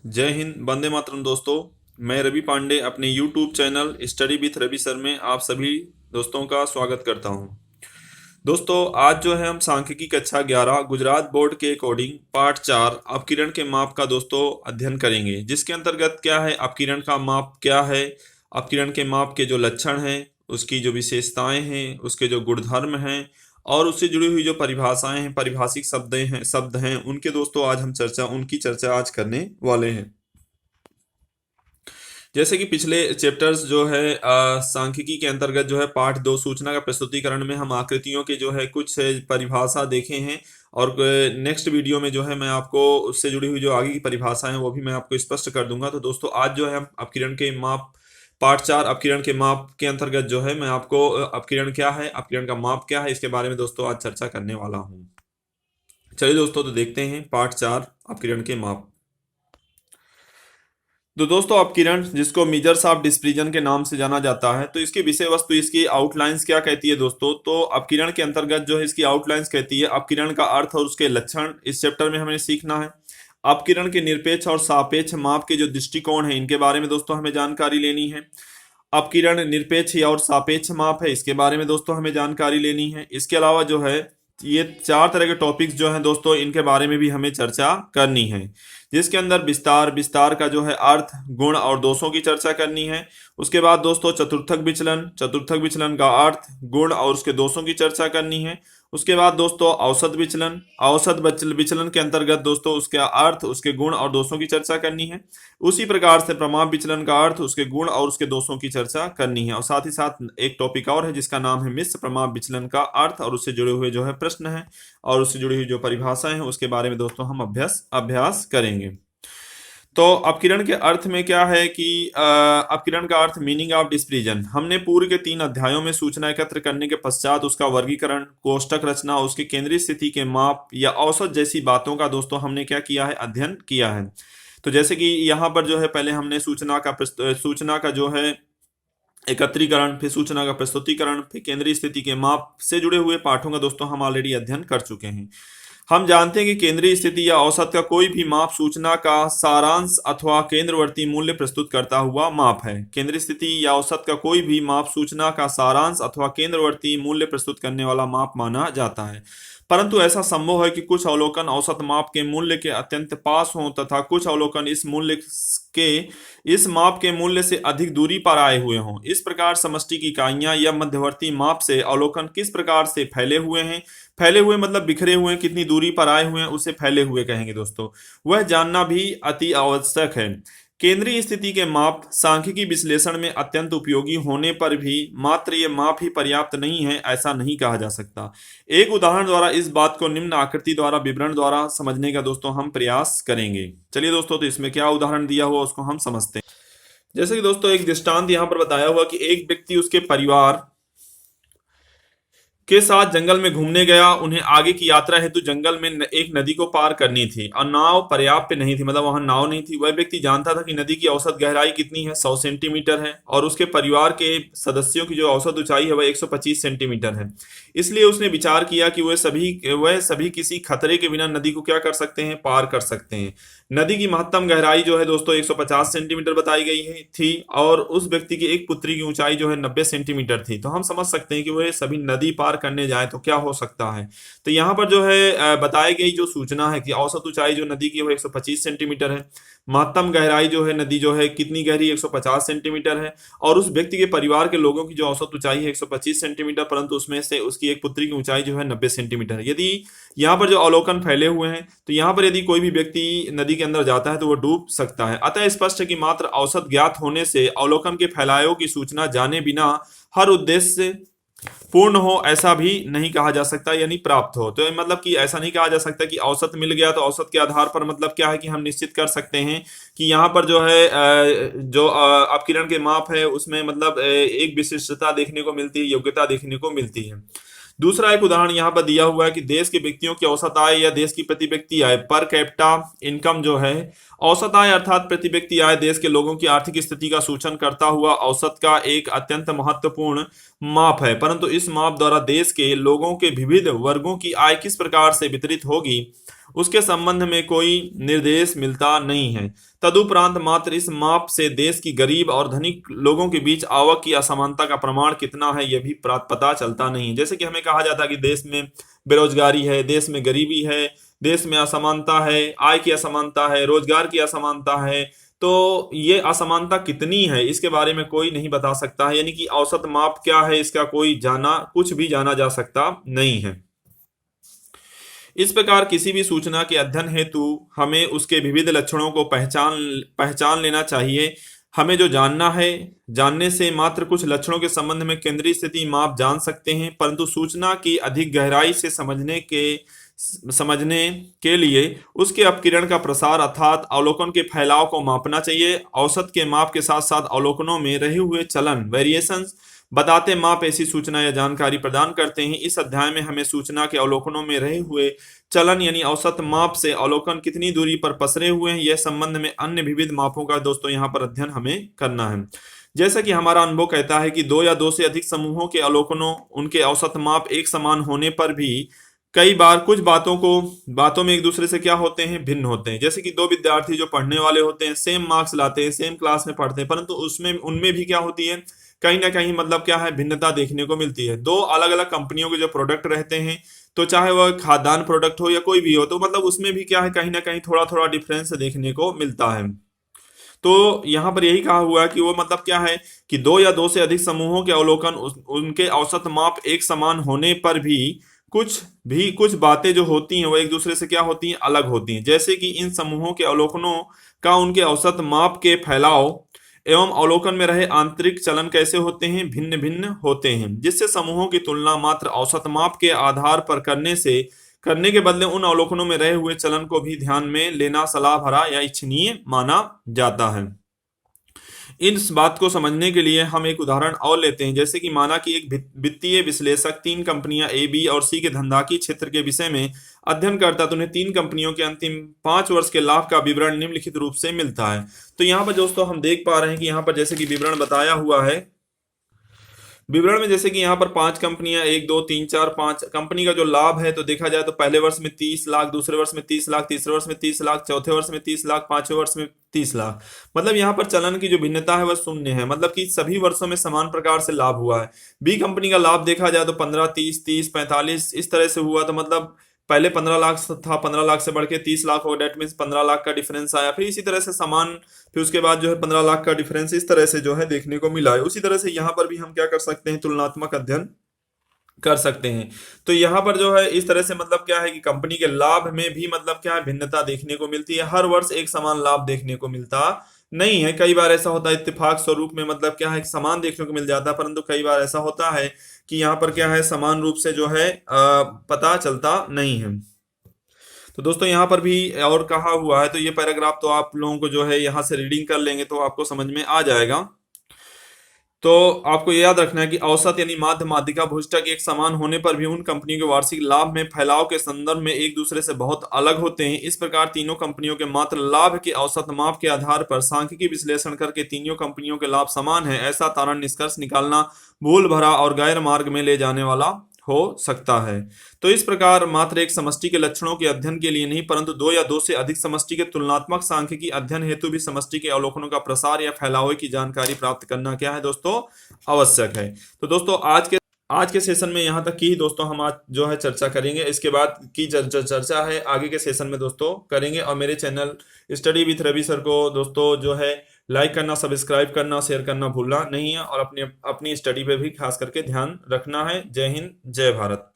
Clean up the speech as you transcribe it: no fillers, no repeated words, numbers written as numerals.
जय हिंद, वंदे मातरम दोस्तों। मैं रवि पांडे अपने YouTube channel study with Ravi sir में आप सभी दोस्तों का स्वागत करता हूं। दोस्तों, आज जो है हम सांख्यिकी कक्षा 11 गुजरात बोर्ड के अकॉर्डिंग पार्ट 4 अपकिरण के माप का दोस्तों अध्ययन करेंगे, जिसके अंतर्गत क्या है, अपकिरण का माप क्या है, अपकिरण के माप के जो लक्षण हैं, उसकी जो विशेषताएं हैं, उसके जो गुणधर्म हैं और उससे जुड़ी हुई जो परिभाषाएं हैं, पारिभाषिक शब्द हैं उनके दोस्तों आज हम उनकी चर्चा आज करने वाले हैं। जैसे कि पिछले चैप्टर्स जो है सांख्यिकी के अंतर्गत जो है पाठ 2 सूचना का प्रस्तुतिकरण में हम आकृतियों के जो है कुछ परिभाषा देखे हैं। और नेक्स्ट वीडियो में जो है मैं आपको उससे जुड़ी हुई जो आगे की परिभाषा है वो भी मैं आपको स्पष्ट कर दूंगा। तो दोस्तों, आज जो है हम अपकिरण के माप पार्ट 4 अपकिरण के माप के अंतर्गत जो है मैं आपको अपकिरण क्या है, अपकिरण का माप क्या है, इसके बारे में दोस्तों आज चर्चा करने वाला हूँ। चलिए दोस्तों, तो देखते हैं पार्ट 4 अपकिरण के माप। तो दोस्तों, अपकिरण जिसको मेजर्स ऑफ डिस्पर्जन के नाम से जाना जाता है, तो इसकी विषय वस्तु, इसकी आउटलाइंस क्या कहती है दोस्तों। तो अपकिरण के अंतर्गत जो है इसकी आउटलाइंस कहती है अपकिरण का अर्थ और उसके लक्षण इस चैप्टर में हमें सीखना है। अपकिरण के निरपेक्ष और सापेक्ष माप के जो दृष्टिकोण है इनके बारे में दोस्तों हमें जानकारी लेनी है। अपकिरण निरपेक्ष या और सापेक्ष माप है, इसके बारे में दोस्तों हमें जानकारी लेनी है। इसके अलावा जो है ये 4 तरह के टॉपिक्स जो हैं दोस्तों, इनके बारे में भी हमें चर्चा करनी है, जिसके अंदर विस्तार विस्तार का जो है अर्थ, गुण और दोषों की चर्चा करनी है। उसके बाद दोस्तों चतुर्थक विचलन का अर्थ, गुण और उसके दोषों की चर्चा करनी है। उसके बाद दोस्तों विचलन के अंतर्गत दोस्तों उसका अर्थ, उसके गुण और दोषों की चर्चा करनी है। उसी प्रकार से प्रमाप विचलन का अर्थ, उसके गुण और उसके दोषों की चर्चा करनी है। और साथ ही साथ एक टॉपिक और है जिसका नाम है मिश्र प्रमाप विचलन का अर्थ और उससे जुड़े हुए जो है प्रश्न है और उससे जुड़ी हुई जो परिभाषाएं हैं उसके बारे में दोस्तों हम अभ्यास करेंगे। तो अपकिरण के अर्थ में क्या है कि अपकिरण का अर्थ, मीनिंग ऑफ डिस्पर्जन, हमने पूर्व के 3 अध्यायों में सूचना एकत्र करने के पश्चात उसका वर्गीकरण, कोष्टक रचना, उसकी केंद्रीय स्थिति के माप या औसत जैसी बातों का दोस्तों हमने क्या किया है, अध्ययन किया है। तो जैसे कि यहाँ पर जो है पहले हमने सूचना का जो है एकत्रीकरण, फिर सूचना का प्रस्तुतिकरण, फिर केंद्रीय स्थिति के माप से जुड़े हुए पाठों का दोस्तों हम ऑलरेडी अध्ययन कर चुके हैं। हम जानते हैं कि केंद्रीय स्थिति या औसत का कोई भी माप सूचना का सारांश अथवा केंद्रवर्ती मूल्य प्रस्तुत करता हुआ माप है। केंद्रीय स्थिति या औसत का कोई भी माप सूचना का सारांश अथवा केंद्रवर्ती मूल्य प्रस्तुत करने वाला माप माना जाता है। परंतु ऐसा संभव है कि कुछ अवलोकन औसत माप के मूल्य के अत्यंत पास हों तथा कुछ अवलोकन के इस माप के मूल्य से अधिक दूरी पर आए हुए हों। इस प्रकार समष्टि की इकाइयां या मध्यवर्ती माप से अवलोकन किस प्रकार से फैले हुए हैं, फैले हुए मतलब बिखरे हुए, कितनी दूरी पर आए हुए हैं उसे फैले हुए कहेंगे दोस्तों, वह जानना भी अति आवश्यक है। केंद्रीय स्थिति के माप सांख्यिकी विश्लेषण में अत्यंत उपयोगी होने पर भी मात्र ये माप ही पर्याप्त नहीं है, ऐसा नहीं कहा जा सकता। एक उदाहरण द्वारा इस बात को निम्न आकृति द्वारा विवरण द्वारा समझने का दोस्तों हम प्रयास करेंगे। चलिए दोस्तों, तो इसमें क्या उदाहरण दिया हुआ उसको हम समझते हैं। जैसे कि दोस्तों एक दृष्टांत यहाँ पर बताया हुआ कि एक व्यक्ति उसके परिवार के साथ जंगल में घूमने गया। उन्हें आगे की यात्रा हेतु जंगल में एक नदी को पार करनी थी और नाव पर्याप्त नहीं थी, मतलब वहां नाव नहीं थी। वह व्यक्ति जानता था कि नदी की औसत गहराई कितनी है, 100 सेंटीमीटर है, और उसके परिवार के सदस्यों की जो औसत ऊंचाई है वह 125 सेंटीमीटर है। इसलिए उसने विचार किया कि वह सभी किसी खतरे के बिना नदी को क्या कर सकते हैं, पार कर सकते हैं। नदी की महत्तम गहराई जो है दोस्तों 150 सेंटीमीटर बताई गई है थी और उस व्यक्ति की एक पुत्री की ऊंचाई जो है 90 सेंटीमीटर थी। तो हम समझ सकते हैं कि वह सभी नदी पार करने जाए तो क्या हो सकता है। तो यहाँ पर जो है बताई गई जो सूचना है कि औसत ऊंचाई जो नदी की है वो 125 सेंटीमीटर है, महत्तम गहराई जो है नदी जो है कितनी गहरी, 150 सेंटीमीटर है, और उस व्यक्ति के परिवार के लोगों की जो औसत ऊंचाई है 125 सेंटीमीटर, परंतु उसमें से उसकी एक पुत्री की ऊंचाई जो है 90 सेंटीमीटर है। यदि यहाँ पर जो अवलोकन फैले हुए हैं तो यहाँ पर यदि कोई भी व्यक्ति नदी के अंदर जाता है तो वो डूब सकता है। अतः स्पष्ट है कि मात्र औसत ज्ञात होने से अवलोकन के फैलाव की सूचना जाने बिना हर उद्देश्य पूर्ण हो ऐसा भी नहीं कहा जा सकता, यानी प्राप्त हो। तो मतलब कि ऐसा नहीं कहा जा सकता कि औसत मिल गया तो औसत के आधार पर मतलब क्या है कि हम निश्चित कर सकते हैं कि यहाँ पर जो है जो अपकिरण के माप है उसमें मतलब एक विशिष्टता देखने को मिलती है, योग्यता देखने को मिलती है। दूसरा एक उदाहरण यहाँ पर दिया हुआ है कि देश के व्यक्तियों की औसत आय या देश की प्रति व्यक्ति आय, पर कैपिटा इनकम जो है, औसत आय अर्थात प्रति व्यक्ति आय देश के लोगों की आर्थिक स्थिति का सूचन करता हुआ औसत का एक अत्यंत महत्वपूर्ण माप है। परंतु इस माप द्वारा देश के लोगों के विविध वर्गों की आय किस प्रकार से वितरित होगी उसके संबंध में कोई निर्देश मिलता नहीं है। तदुपरांत मात्र इस माप से देश की गरीब और धनिक लोगों के बीच आवक की असमानता का प्रमाण कितना है यह भी पता चलता नहीं है। जैसे कि हमें कहा जाता है कि देश में बेरोजगारी है, देश में गरीबी है, देश में असमानता है, आय की असमानता है, रोजगार की असमानता है, तो ये असमानता कितनी है इसके बारे में कोई नहीं बता सकता है। यानी कि औसत माप क्या है इसका कोई कुछ भी जाना जा सकता नहीं है। इस प्रकार किसी भी सूचना के अध्ययन हेतु हमें उसके विविध लक्षणों को पहचान पहचान लेना चाहिए। हमें जो जानना है, जानने से मात्र कुछ लक्षणों के संबंध में केंद्रीय स्थिति माप जान सकते हैं, परंतु सूचना की अधिक गहराई से समझने के लिए उसके अपकिरण का प्रसार अर्थात अवलोकन के फैलाव को मापना चाहिए। औसत के माप के साथ साथ अवलोकनों में रहे हुए चलन वेरिएशंस बताते माप ऐसी सूचना या जानकारी प्रदान करते हैं। इस अध्याय में हमें सूचना के अवलोकनों में रहे हुए चलन यानी औसत माप से अवलोकन कितनी दूरी पर पसरे हुए हैं यह संबंध में अन्य विविध मापों का दोस्तों यहाँ पर अध्ययन हमें करना है। जैसा कि हमारा अनुभव कहता है कि दो या दो से अधिक समूहों के अवलोकनों उनके औसत माप एक समान होने पर भी कई बार कुछ बातों में एक दूसरे से क्या होते हैं, भिन्न होते हैं। जैसे कि दो विद्यार्थी जो पढ़ने वाले होते हैं, सेम मार्क्स लाते हैं, सेम क्लास में पढ़ते हैं, परंतु उसमें उनमें भी क्या होती है, कहीं ना कहीं मतलब क्या है, भिन्नता देखने को मिलती है। दो अलग अलग कंपनियों के जो प्रोडक्ट रहते हैं, तो चाहे वह खाद्यान्न प्रोडक्ट हो या कोई भी हो, तो मतलब उसमें भी क्या है, कहीं ना कहीं थोड़ा थोड़ा डिफरेंस देखने को मिलता है। तो यहाँ पर यही कहा हुआ है कि वो मतलब क्या है कि दो या दो से अधिक समूहों के अवलोकन उनके औसत माप एक समान होने पर भी कुछ बातें जो होती हैं वो एक दूसरे से क्या होती हैं, अलग होती हैं। जैसे कि इन समूहों के अवलोकनों का उनके औसत माप के फैलाव एवं अवलोकन में रहे आंतरिक चलन कैसे होते हैं, भिन्न भिन्न होते हैं, जिससे समूहों की तुलना मात्र औसत माप के आधार पर करने के बदले उन अवलोकनों में रहे हुए चलन को भी ध्यान में लेना सलाह भरा या इच्छनीय माना जाता है। इस बात को समझने के लिए हम एक उदाहरण और लेते हैं। जैसे कि माना कि एक वित्तीय विश्लेषक तीन कंपनियां ए, बी और सी के धंधाकी क्षेत्र के विषय में अध्ययन करता है, तो उन्हें तीन कंपनियों के अंतिम 5 वर्ष के लाभ का विवरण निम्नलिखित रूप से मिलता है। तो यहाँ पर दोस्तों हम देख पा रहे हैं कि यहाँ पर जैसे कि विवरण बताया हुआ है, विवरण में जैसे कि यहाँ पर 5 कंपनियां, 1 2 3 4 5 कंपनी का जो लाभ है, तो देखा जाए तो पहले वर्ष में 30 लाख, दूसरे वर्ष में 30 लाख, तीसरे वर्ष में 30 लाख, चौथे वर्ष में 30 लाख, पांचवें वर्ष में 30 लाख। मतलब यहाँ पर चलन की जो भिन्नता है वह शून्य है, मतलब कि सभी वर्षों में समान प्रकार से लाभ हुआ है। बी कंपनी का लाभ देखा जाए तो 15, 30, 30, 45 इस तरह से हुआ। तो मतलब पहले 15 लाख था, 15 लाख से बढ़ के 30 लाख हो, डेट मीन्स 15 लाख का डिफरेंस आया। फिर इसी तरह से समान, फिर उसके बाद जो है 15 लाख का डिफरेंस इस तरह से जो है देखने को मिला है। उसी तरह से यहाँ पर भी हम क्या कर सकते हैं, तुलनात्मक अध्ययन कर सकते हैं। तो यहाँ पर जो है इस तरह से मतलब क्या है कि कंपनी के लाभ में भी मतलब क्या है, भिन्नता देखने को मिलती है। हर वर्ष एक समान लाभ देखने को मिलता नहीं है। कई बार ऐसा होता है इत्तेफाक स्वरूप में मतलब क्या है, समान देखने को मिल जाता है, परंतु कई बार ऐसा होता है कि यहाँ पर क्या है, समान रूप से जो है पता चलता नहीं है। तो दोस्तों यहाँ पर भी और कहा हुआ है, तो ये पैराग्राफ तो आप लोगों को जो है यहाँ से रीडिंग कर लेंगे तो आपको समझ में आ जाएगा। तो आपको ये याद रखना है कि औसत यानी माध्य माध्यिका भुजटक एक समान होने पर भी उन कंपनियों के वार्षिक लाभ में फैलाव के संदर्भ में एक दूसरे से बहुत अलग होते हैं। इस प्रकार तीनों कंपनियों के मात्र लाभ के औसत माप के आधार पर सांख्यिकी विश्लेषण करके तीनों कंपनियों के लाभ समान है ऐसा तारण निष्कर्ष निकालना भूल भरा और गैर मार्ग में ले जाने वाला हो सकता है। तो इस प्रकार मात्र एक समष्टि के लक्षणों के अध्ययन के लिए नहीं, परंतु दो या दो से अधिक समष्टि के तुलनात्मक सांख्यिकी अध्ययन हेतु भी समष्टि के अवलोकनों का प्रसार या फैलाव की जानकारी प्राप्त करना क्या है दोस्तों, आवश्यक है। तो दोस्तों आज के सेशन में यहाँ तक की ही दोस्तों हम आज जो है चर्चा करेंगे। इसके बाद की चर्चा है आगे के सेशन में दोस्तों करेंगे। और मेरे channel study with Ravi sir को दोस्तों जो है लाइक करना, सब्सक्राइब करना, शेयर करना भूलना नहीं है, और अपनी स्टडी पे भी खास करके ध्यान रखना है। जय हिंद, जय भारत।